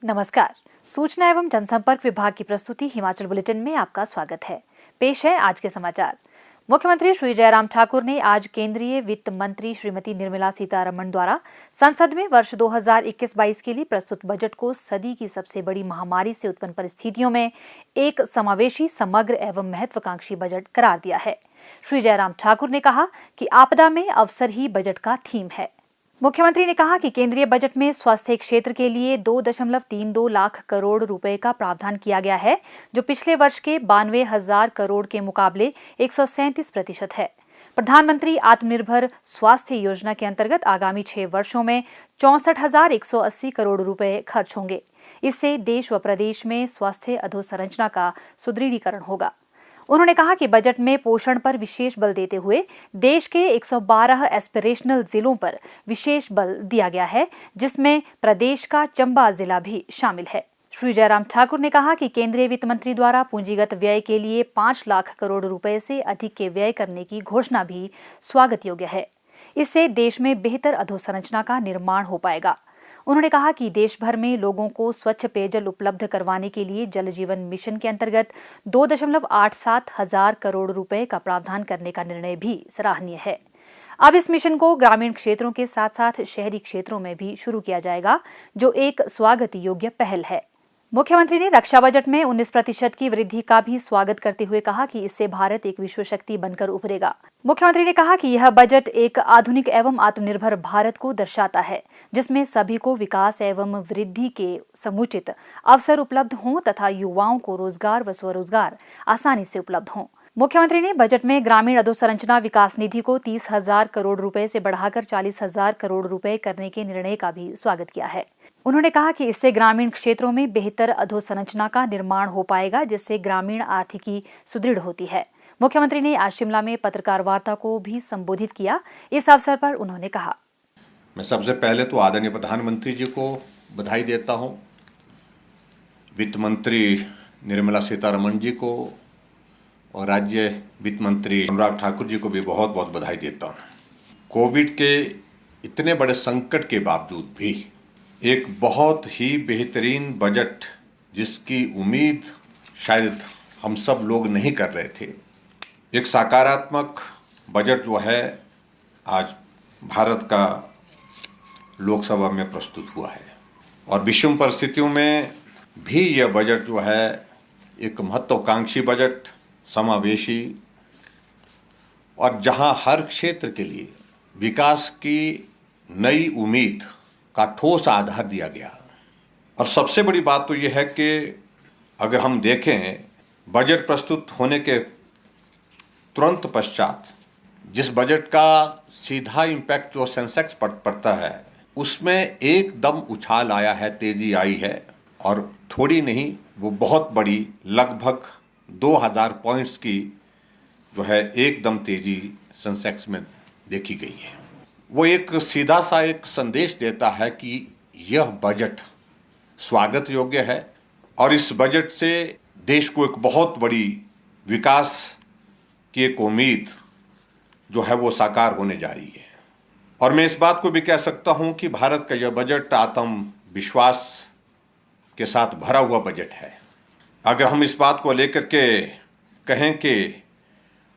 नमस्कार। सूचना एवं जनसंपर्क विभाग की प्रस्तुति हिमाचल बुलेटिन में आपका स्वागत है। पेश है आज के समाचार। मुख्यमंत्री श्री जयराम ठाकुर ने आज केंद्रीय वित्त मंत्री श्रीमती निर्मला सीतारमण द्वारा संसद में वर्ष 2021-22 के लिए प्रस्तुत बजट को सदी की सबसे बड़ी महामारी से उत्पन्न परिस्थितियों में एक समावेशी, समग्र एवं महत्वाकांक्षी बजट करार दिया है। श्री जयराम ठाकुर ने कहा कि आपदा में अवसर ही बजट का थीम है। मुख्यमंत्री ने कहा कि केंद्रीय बजट में स्वास्थ्य क्षेत्र के लिए 2.32 लाख करोड़ रुपए का प्रावधान किया गया है, जो पिछले वर्ष के 92,000 करोड़ के मुकाबले 137% है। प्रधानमंत्री आत्मनिर्भर स्वास्थ्य योजना के अंतर्गत आगामी 6 वर्षों में 64,180 करोड़ रुपए खर्च होंगे। इससे देश व प्रदेश में स्वास्थ्य अधोसंरचना का सुदृढ़ीकरण होगा। उन्होंने कहा कि बजट में पोषण पर विशेष बल देते हुए देश के 112 एस्पिरेशनल जिलों पर विशेष बल दिया गया है, जिसमें प्रदेश का चंबा जिला भी शामिल है। श्री जयराम ठाकुर ने कहा कि केंद्रीय वित्त मंत्री द्वारा पूंजीगत व्यय के लिए 5 लाख करोड़ रुपए से अधिक के व्यय करने की घोषणा भी स्वागत योग्य है। इससे देश में बेहतर अधोसंरचना का निर्माण हो पाएगा। उन्होंने कहा कि देश भर में लोगों को स्वच्छ पेयजल उपलब्ध करवाने के लिए जल जीवन मिशन के अंतर्गत 2.87 हजार करोड़ रुपए का प्रावधान करने का निर्णय भी सराहनीय है। अब इस मिशन को ग्रामीण क्षेत्रों के साथ साथ शहरी क्षेत्रों में भी शुरू किया जाएगा, जो एक स्वागत योग्य पहल है। मुख्यमंत्री ने रक्षा बजट में 19% की वृद्धि का भी स्वागत करते हुए कहा कि इससे भारत एक विश्व शक्ति बनकर उभरेगा। मुख्यमंत्री ने कहा कि यह बजट एक आधुनिक एवं आत्मनिर्भर भारत को दर्शाता है, जिसमें सभी को विकास एवं वृद्धि के समुचित अवसर उपलब्ध हों तथा युवाओं को रोजगार व स्वरोजगार आसानी से उपलब्ध हों। मुख्यमंत्री ने बजट में ग्रामीण अधोसंरचना विकास निधि को 30,000 करोड़ रुपए से बढ़ाकर 40,000 करोड़ रुपए करने के निर्णय का भी स्वागत किया है। उन्होंने कहा कि इससे ग्रामीण क्षेत्रों में बेहतर अधोसंरचना का निर्माण हो पाएगा, जिससे ग्रामीण आर्थिकी सुदृढ़ होती है। मुख्यमंत्री ने आज शिमला में पत्रकार वार्ता को भी संबोधित किया। इस अवसर पर उन्होंने कहा, मैं सबसे पहले तो आदरणीय प्रधानमंत्री जी को बधाई देता हूं, वित्त मंत्री निर्मला सीतारमण जी को और राज्य वित्त मंत्री अनुराग ठाकुर जी को भी बहुत बहुत बधाई देता हूं। कोविड के इतने बड़े संकट के बावजूद भी एक बहुत ही बेहतरीन बजट, जिसकी उम्मीद शायद हम सब लोग नहीं कर रहे थे, एक सकारात्मक बजट जो है आज भारत का लोकसभा में प्रस्तुत हुआ है। और विषम परिस्थितियों में भी यह बजट जो है एक महत्वाकांक्षी बजट, समावेशी, और जहां हर क्षेत्र के लिए विकास की नई उम्मीद का ठोस आधार दिया गया। और सबसे बड़ी बात तो यह है कि अगर हम देखें बजट प्रस्तुत होने के तुरंत पश्चात जिस बजट का सीधा इम्पैक्ट जो सेंसेक्स पर पड़ता है, उसमें एकदम उछाल आया है, तेजी आई है, और थोड़ी नहीं, वो बहुत बड़ी, लगभग 2000 पॉइंट्स की जो है एकदम तेजी सेंसेक्स में देखी गई है। वो एक सीधा सा एक संदेश देता है कि यह बजट स्वागत योग्य है और इस बजट से देश को एक बहुत बड़ी विकास की एक उम्मीद जो है वो साकार होने जा रही है। और मैं इस बात को भी कह सकता हूं कि भारत का यह बजट आत्मविश्वास के साथ भरा हुआ बजट है। अगर हम इस बात को लेकर के कहें कि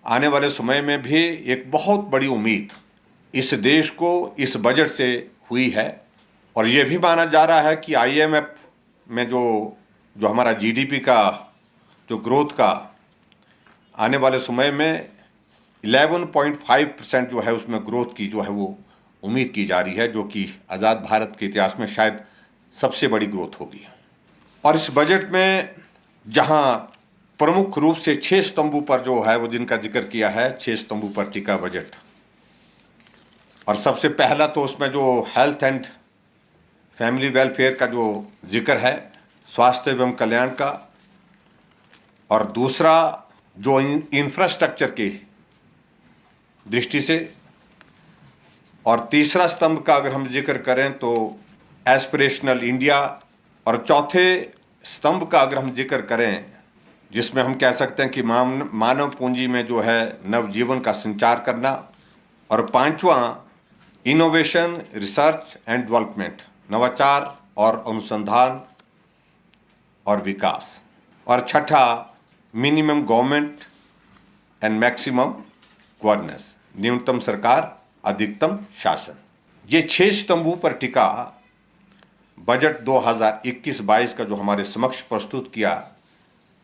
आने वाले समय में भी एक बहुत बड़ी उम्मीद इस देश को इस बजट से हुई है, और ये भी माना जा रहा है कि IMF में जो हमारा GDP का जो ग्रोथ का आने वाले समय में 11.5% जो है उसमें ग्रोथ की जो है वो उम्मीद की जा रही है, जो कि आज़ाद भारत के इतिहास में शायद सबसे बड़ी ग्रोथ होगी। और इस बजट में जहां प्रमुख रूप से 6 स्तंभों पर जो है वो जिनका जिक्र किया है, 6 स्तंभों पर टिका बजट, और सबसे पहला तो उसमें जो हेल्थ एंड फैमिली वेलफेयर का जो जिक्र है, स्वास्थ्य एवं कल्याण का, और दूसरा जो इंफ्रास्ट्रक्चर की दृष्टि से, और तीसरा स्तंभ का अगर हम जिक्र करें तो एस्पिरेशनल इंडिया, और चौथे स्तंभ का अगर हम जिक्र करें जिसमें हम कह सकते हैं कि मानव पूंजी में जो है नवजीवन का संचार करना, और पांचवा इनोवेशन, रिसर्च एंड डेवलपमेंट, नवाचार और अनुसंधान और विकास। और छठा, minimum government and maximum governance, न्यूनतम सरकार अधिकतम शासन। ये 6 स्तंभों पर टिका बजट 2021-22 का जो हमारे समक्ष प्रस्तुत किया,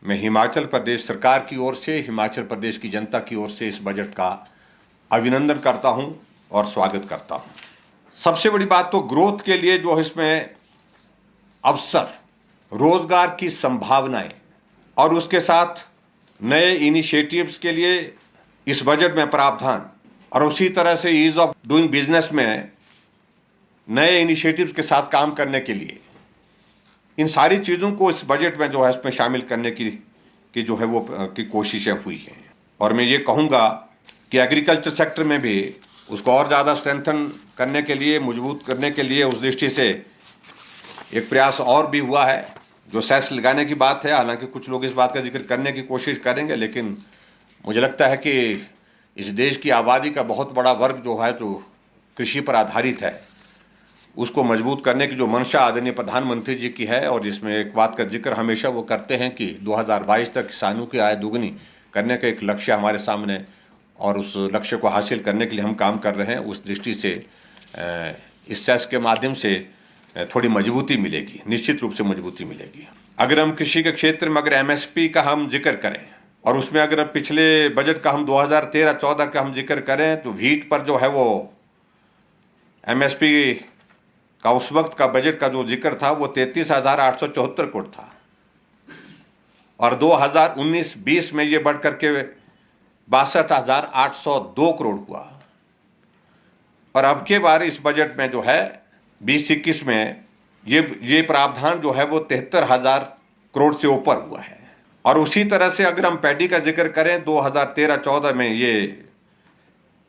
मैं हिमाचल प्रदेश सरकार की ओर से, हिमाचल प्रदेश की जनता की ओर से इस बजट का अभिनंदन करता हूं और स्वागत करता हूं। सबसे बड़ी बात तो ग्रोथ के लिए जो इसमें अवसर, रोजगार की संभावनाएं और उसके साथ नए इनिशिएटिव्स के लिए इस बजट में प्रावधान, और उसी तरह से ईज ऑफ डूइंग बिजनेस में नए इनिशिएटिव्स के साथ काम करने के लिए, इन सारी चीज़ों को इस बजट में जो है इसमें शामिल करने की जो है वो की कोशिशें हुई हैं। और मैं ये कहूँगा कि एग्रीकल्चर सेक्टर में भी उसको और ज़्यादा स्ट्रेंथन करने के लिए, मजबूत करने के लिए उस दृष्टि से एक प्रयास और भी हुआ है। जो सेस लगाने की बात है, हालांकि कुछ लोग इस बात का जिक्र करने की कोशिश करेंगे, लेकिन मुझे लगता है कि इस देश की आबादी का बहुत बड़ा वर्ग जो है जो कृषि पर आधारित है, उसको मजबूत करने की जो मंशा आदरणीय प्रधानमंत्री जी की है, और इसमें एक बात का जिक्र हमेशा वो करते हैं कि 2022 तक किसानों की आय दोगुनी करने का एक लक्ष्य हमारे सामने, और उस लक्ष्य को हासिल करने के लिए हम काम कर रहे हैं। उस दृष्टि से इस सेस के माध्यम से थोड़ी मजबूती मिलेगी, निश्चित रूप से मजबूती मिलेगी। अगर हम कृषि के क्षेत्र में अगर MSP का हम जिक्र करें, और उसमें अगर पिछले बजट का हम 2013-14 का हम जिक्र करें, तो व्हीट पर जो है वो MSP का उस वक्त का बजट का जो जिक्र था वो 33,874 करोड़ था, और 2019-20 में ये बढ़ करके 62,802 करोड़ हुआ। और अब के बार इस बजट में जो है 2021 में ये प्रावधान जो है वो 73,000 करोड़ से ऊपर हुआ है। और उसी तरह से अगर हम पैडी का जिक्र करें, 2013-14 में ये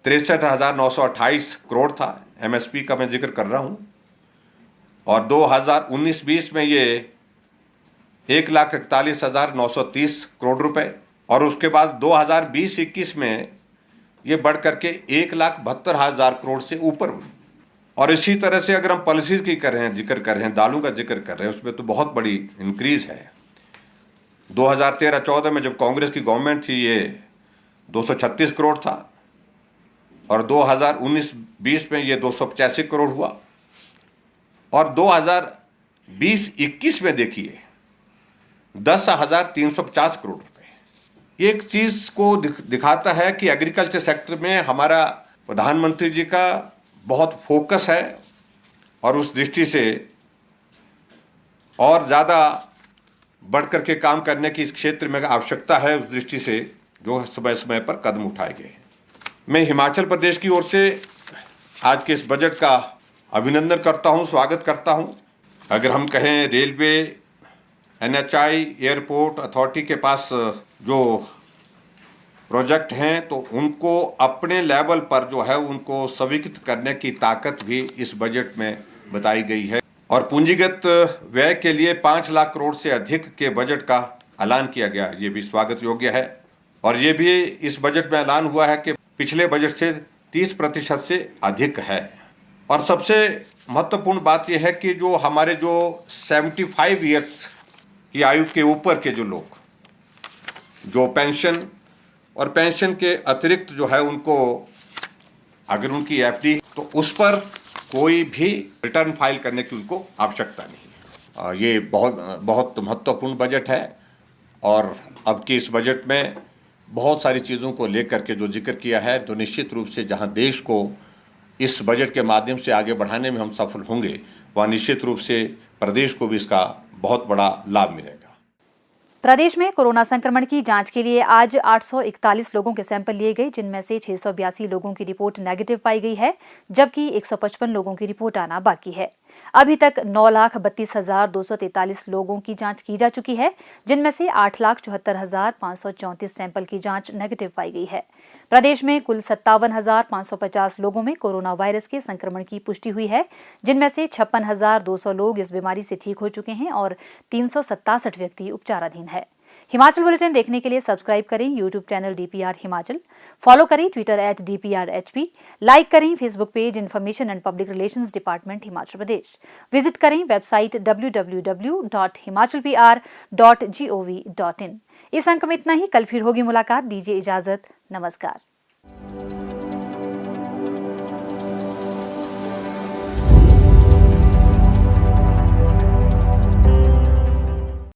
63,928 करोड़ था, MSP का मैं जिक्र कर रहा हूं, और 2019-20 में ये 1,41,930 करोड़ रुपए, और उसके बाद 2020-21 में ये बढ़ करके 1,72,000 करोड़ से ऊपर। और इसी तरह से अगर हम पॉलिसीज की जिक्र कर रहे हैं, दालों का जिक्र कर रहे हैं, उसमें तो बहुत बड़ी इंक्रीज है। 2013-14 में जब कांग्रेस की गवर्नमेंट थी ये 236 करोड़ था, और 2019-20 में ये 285 करोड़ हुआ, और 2020-21 में देखिए 10,350 करोड़ रुपए। एक चीज को दिखाता है कि एग्रीकल्चर सेक्टर में हमारा प्रधानमंत्री जी का बहुत फोकस है, और उस दृष्टि से और ज़्यादा बढ़ करके काम करने की इस क्षेत्र में आवश्यकता है। उस दृष्टि से जो समय समय पर कदम उठाए गए। मैं हिमाचल प्रदेश की ओर से आज के इस बजट का अभिनंदन करता हूं, स्वागत करता हूं। अगर हम कहें रेलवे, NHI, एयरपोर्ट अथॉरिटी के पास जो प्रोजेक्ट हैं, तो उनको अपने लेवल पर जो है उनको स्वीकृत करने की ताकत भी इस बजट में बताई गई है। और पूंजीगत व्यय के लिए 5 लाख करोड़ से अधिक के बजट का ऐलान किया गया, ये भी स्वागत योग्य है। और ये भी इस बजट में ऐलान हुआ है कि पिछले बजट से 30% से अधिक है। और सबसे महत्वपूर्ण बात यह है कि जो हमारे जो 75 ईयर्स की आयु के ऊपर के जो लोग जो पेंशन और पेंशन के अतिरिक्त जो है उनको अगर उनकी FD, तो उस पर कोई भी रिटर्न फाइल करने की उनको आवश्यकता नहीं। ये बहुत महत्वपूर्ण बजट है। और अब की इस बजट में बहुत सारी चीज़ों को लेकर के जो जिक्र किया है, तो निश्चित रूप से जहां देश को इस बजट के माध्यम से आगे बढ़ाने में हम सफल होंगे, वहाँ निश्चित रूप से प्रदेश को भी इसका बहुत बड़ा लाभ मिलेगा। प्रदेश में कोरोना संक्रमण की जांच के लिए आज 841 लोगों के सैंपल लिए गए, जिनमें से 682 लोगों की रिपोर्ट नेगेटिव पाई गई है, जबकि 155 लोगों की रिपोर्ट आना बाकी है। अभी तक 9,32,243 लोगों की जांच की जा चुकी है, जिनमें से 8,74,534 सैंपल की जांच नेगेटिव पाई गई है। प्रदेश में कुल 57,550 लोगों में कोरोना वायरस के संक्रमण की पुष्टि हुई है, जिनमें से 56,200 लोग इस बीमारी से ठीक हो चुके हैं और 367 व्यक्ति उपचाराधीन है। हिमाचल बुलेटिन देखने के लिए सब्सक्राइब करें YouTube channel DPR Himachal, follow करें ट्विटर @DPRHP, लाइक करें Facebook page information and public relations department Himachal Pradesh, visit करें वेबसाइट www.himachalpr.gov.in। इस अंक में इतना ही, कल फिर होगी मुलाकात, दीजिए इजाजत, नमस्कार।